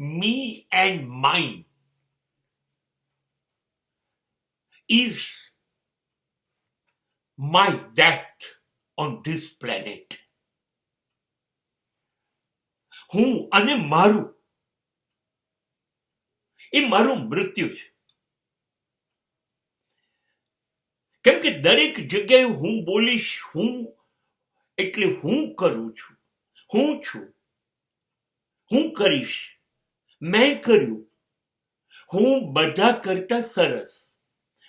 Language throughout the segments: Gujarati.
me and mine is my death on this planet. હું અને મારું એ મારું મૃત્યુ છે. કેમ કે દરેક જગ્યાએ હું બોલીશ હું એટલે હું કરું છું, હું છું, હું કરીશ, મેં કર્યું, હું બધા કરતા સરસ,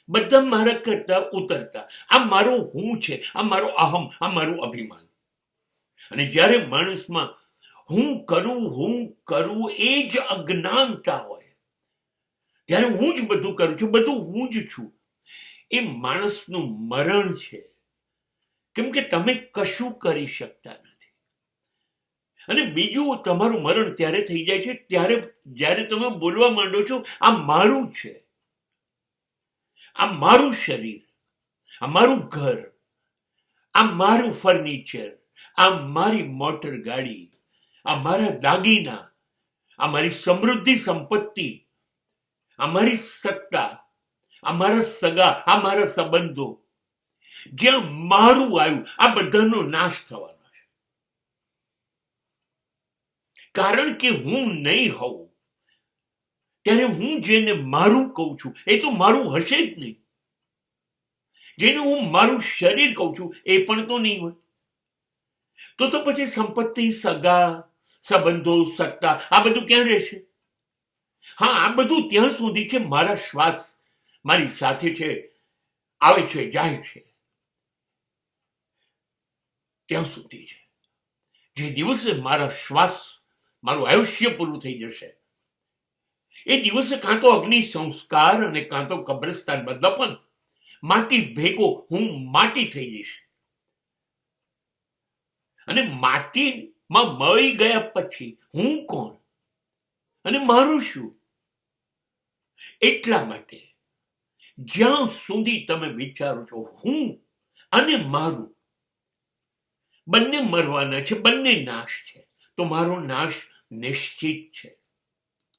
બધા મારા કરતા ઉતરતા. આ મારો હું છે, આ મારો અહમ, આ મારું અભિમાન. અને જ્યારે માણસમાં હું કરું એ જ અજ્ઞાનતા હોય, ત્યારે હું જ બધું કરું છું, બધું હું જ છું, એ માણસનું મરણ છે. કેમ કે તમે કશું કરી શકતા નથી. અને બીજું, તમારું મરણ ત્યારે થઈ જાય છે જ્યારે તમે બોલવા માંડો છો આ મારું છે, આ મારું શરીર, આ મારું ઘર, આ મારું ફર્નિચર, આ મારી મોટર ગાડી, આ મારા દાગીના, આ મારી સમૃદ્ધિ સંપત્તિ, આ મારી સત્તા, આ મારા સગા, આ મારા સંબંધો. જ્યાં મારું આવ્યું આ બધાનો નાશ થવાનો છે. કારણ કે હું નહીં હોઉં ત્યારે હું જેને મારું કહું છું એ તો મારું હશે જ નહીં. જેને હું મારું શરીર કહું છું એ પણ તો નહીં હોય. તો પછી સંપત્તિ, સગા, સંબંધો, સત્તા, આ બધું ક્યાં રહેશે? હા, આ બધું ત્યાં સુધી છે મારા શ્વાસ મારી સાથે છે, આવે છે, જાય છે, ત્યાં સુધી છે. જે દિવસે મારા શ્વાસ, મારું આયુષ્ય પૂરું થઈ જશે એ દિવસે કાં તો અગ્નિ સંસ્કાર અને કાં તો કબ્રસ્તાનમાં દફન, માટી ભેગો હું માટી થઈ જઈશ. અને માટીમાં મળી ગયા પછી હું કોણ અને મારું શું? એટલા માટે જ્યાં સુધી તમે વિચારો છો હું અને મારું બંને મરવાના છે, બંને નાશ છે, તો મારો નાશ નિશ્ચિત છે.